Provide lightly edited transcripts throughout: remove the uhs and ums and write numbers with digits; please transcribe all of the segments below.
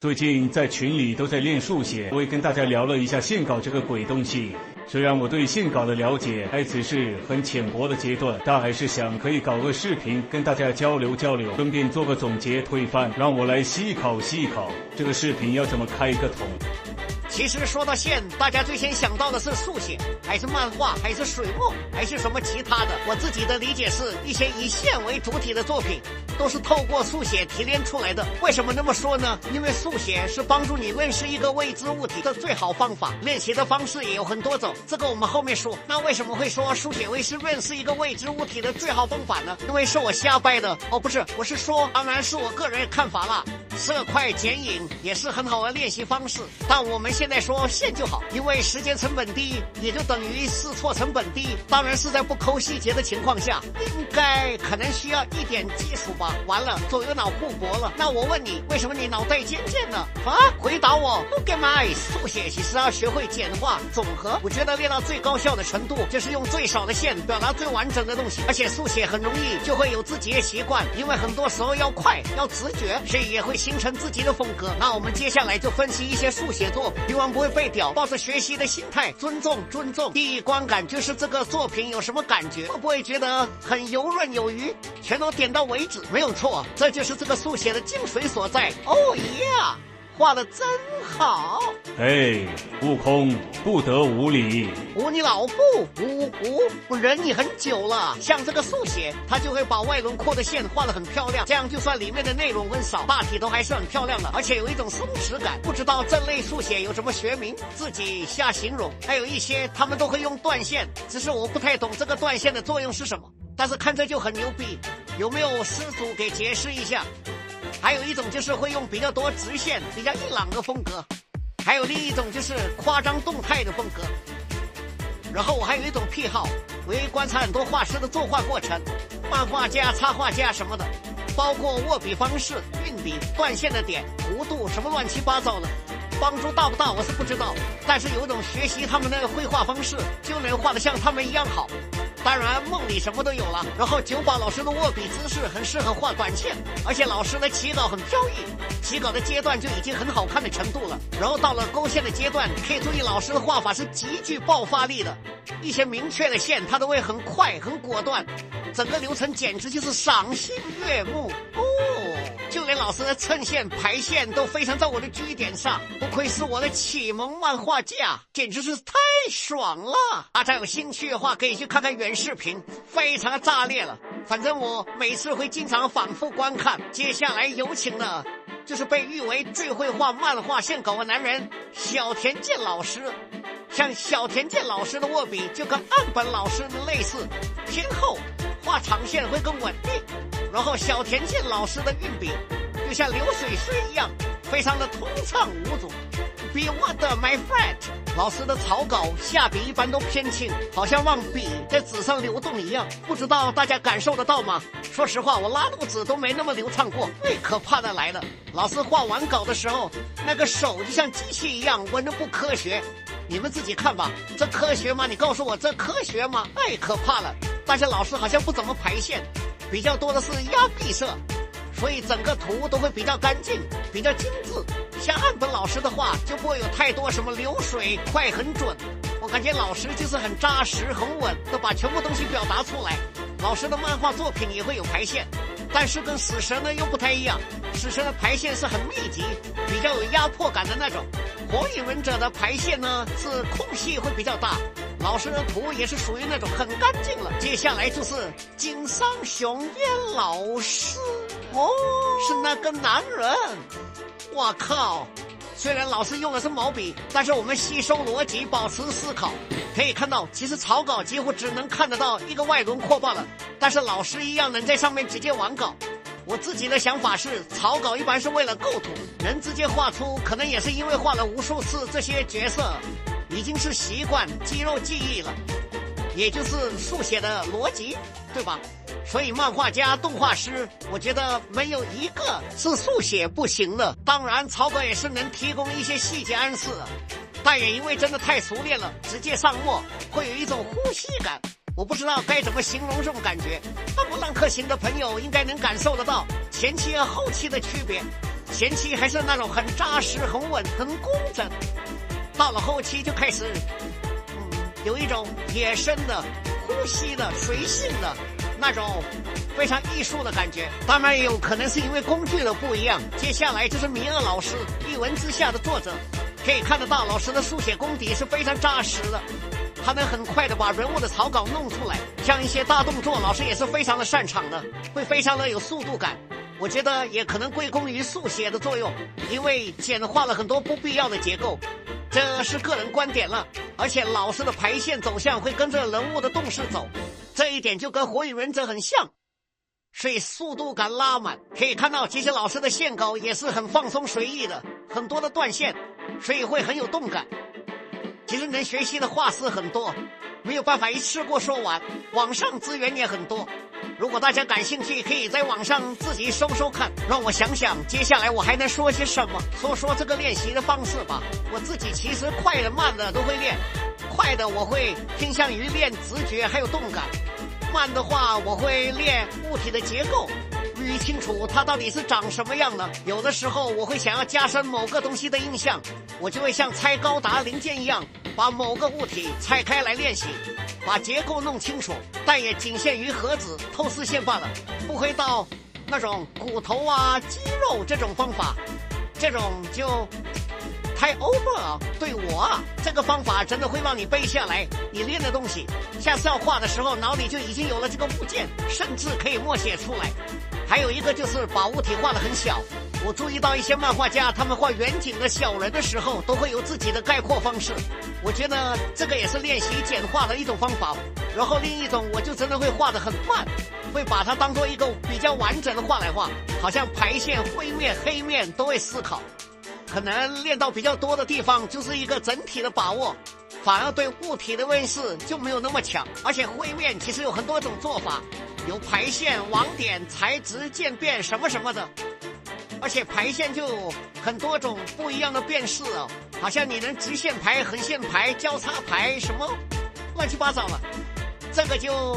最近在群里都在练速写，我也跟大家聊了一下线稿这个鬼东西。虽然我对线稿的了解还只是很浅薄的阶段，但还是想可以搞个视频跟大家交流交流，顺便做个总结推翻，让我来细考细考这个视频要怎么开个头。其实说到线，大家最先想到的是速写，还是漫画，还是水墨，还是什么其他的？我自己的理解是，一些以线为主体的作品都是透过速写提炼出来的。为什么那么说呢？因为速写是帮助你认识一个未知物体的最好方法，练习的方式也有很多种，这个我们后面说。那为什么会说速写会是认识一个未知物体的最好方法呢？因为是我瞎掰的哦，不是，我是说，当然是我个人看法啦。色块剪影也是很好的练习方式，但我们现在说线就好，因为时间成本低，也就等于试错成本低。当然是在不抠细节的情况下，应该可能需要一点技术吧。完了，左右脑互搏了。那我问你，为什么你脑袋尖尖呢？啊，回答我 ，Look at my 速写其实要学会简化总和。我觉得练到最高效的程度，就是用最少的线表达最完整的东西。而且速写很容易就会有自己的习惯，因为很多时候要快，要直觉，所以也会形成自己的风格。那我们接下来就分析一些速写作品，希望不会被屌，抱着学习的心态，尊重。第一观感就是这个作品有什么感觉，会不会觉得很游刃有余，全都点到为止，没有错，这就是这个速写的精髓所在。哦耶，画得真好！哎，悟空不得无礼！唬你老父，我忍你很久了。像这个速写，它就会把外轮廓的线画得很漂亮，这样就算里面的内容很少，大体都还是很漂亮的，而且有一种松弛感。不知道这类速写有什么学名，自己瞎形容。还有一些他们都会用断线，只是我不太懂这个断线的作用是什么，但是看着就很牛逼。有没有师祖给解释一下？还有一种就是会用比较多直线、比较硬朗的风格，还有另一种就是夸张动态的风格。然后我还有一种癖好，我会观察很多画师的作画过程，漫画家、插画家什么的，包括握笔方式、运笔、断线的点、弧度什么乱七八糟的。帮助大不大我是不知道，但是有一种学习他们的绘画方式，就能画得像他们一样好。当然梦里什么都有了。然后九把老师的握笔姿势很适合画短线，而且老师的起稿很飘逸，起稿的阶段就已经很好看的程度了。然后到了勾线的阶段，可以注意老师的画法是极具爆发力的，一些明确的线他都会很快很果断，整个流程简直就是赏心悦目哦。就连老师的衬线排线都非常在我的据点上，不愧是我的启蒙漫画家，简直是太爽了。大家有兴趣的话可以去看看原视频，非常的炸裂了。反正我每次会经常反复观看。接下来有请的就是被誉为最会画漫画线稿的男人小田健老师。像小田健老师的握笔就跟岸本老师的类似，偏厚，画长线会更稳定。然后小田健老师的运笔就像流水水一样，非常的通畅无阻。Be what my friend， 老师的草稿下笔一般都偏轻，好像让笔在纸上流动一样，不知道大家感受得到吗？说实话，我拉肚子都没那么流畅过。最可怕的来了，老师画完稿的时候，那个手就像机器一样，纹得不科学。你们自己看吧，这科学吗？你告诉我这科学吗？太可怕了。但是老师好像不怎么排线，比较多的是压壁色，所以整个图都会比较干净，比较精致。像岸本老师的话就不会有太多什么流水快很准，我感觉老师就是很扎实很稳，都把全部东西表达出来。老师的漫画作品也会有排线，但是跟死神呢又不太一样，死神的排线是很密集，比较有压迫感的那种。火影忍者的排线呢是空隙会比较大，老师的图也是属于那种很干净了。接下来就是井上雄彦老师，哦，是那个男人。我靠，虽然老师用的是毛笔，但是我们吸收逻辑，保持思考，可以看到其实草稿几乎只能看得到一个外轮廓罢了，但是老师一样能在上面直接完稿。我自己的想法是，草稿一般是为了构图，能直接画出，可能也是因为画了无数次这些角色，已经是习惯肌肉记忆了，也就是速写的逻辑，对吧？所以漫画家、动画师，我觉得没有一个是速写不行的。当然草稿也是能提供一些细节暗示的，但也因为真的太熟练了，直接上墨会有一种呼吸感，我不知道该怎么形容这种感觉。那么浪客型的朋友应该能感受得到前期和后期的区别。前期还是那种很扎实、很稳、很工整，到了后期就开始，有一种野生的、呼吸的、随性的那种非常艺术的感觉。当然也有可能是因为工具的不一样。接下来就是米二老师，一文之下的作者，可以看得到老师的书写功底是非常扎实的，他能很快的把人物的草稿弄出来。像一些大动作，老师也是非常的擅长的，会非常的有速度感。我觉得也可能归功于速写的作用，因为简化了很多不必要的结构，这是个人观点了。而且老师的排线走向会跟着人物的动势走，这一点就跟火影忍者很像，所以速度感拉满。可以看到其实老师的线稿也是很放松随意的，很多的断线，所以会很有动感。其实能学习的话是很多，没有办法一次过说完，网上资源也很多。如果大家感兴趣，可以在网上自己搜搜看。让我想想接下来我还能说些什么。说这个练习的方式吧。我自己其实快的慢的都会练，快的我会偏向于练直觉还有动感，慢的话我会练物体的结构，捋清楚它到底是长什么样的。有的时候我会想要加深某个东西的印象，我就会像拆高达零件一样，把某个物体拆开来练习，把结构弄清楚，但也仅限于盒子透视线罢了，不会到那种骨头啊肌肉这种方法，这种就太 over 啊。对我啊，这个方法真的会让你背下来你练的东西，下次要画的时候脑里就已经有了这个物件，甚至可以默写出来。还有一个就是把物体画得很小，我注意到一些漫画家他们画远景的小人的时候都会有自己的概括方式，我觉得这个也是练习简化的一种方法。然后另一种我就真的会画得很慢，会把它当做一个比较完整的画来画，好像排线灰面黑面都会思考。可能练到比较多的地方就是一个整体的把握，反而对物体的认识就没有那么强。而且灰面其实有很多种做法，有排线、网点、材质渐变什么什么的，而且排线就有很多种不一样的变式哦，好像你能直线排、横线排、交叉排什么乱七八糟了。这个就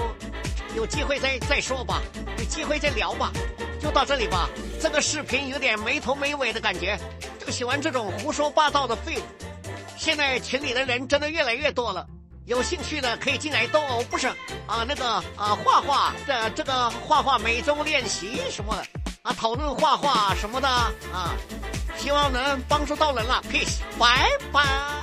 有机会再说吧，有机会再聊吧，就到这里吧。这个视频有点没头没尾的感觉，就喜欢这种胡说八道的 feel。现在群里的人真的越来越多了，有兴趣的可以进来不是画画的这个画画每周练习什么的讨论画画什么的希望能帮助到人了。 Peace， 拜拜。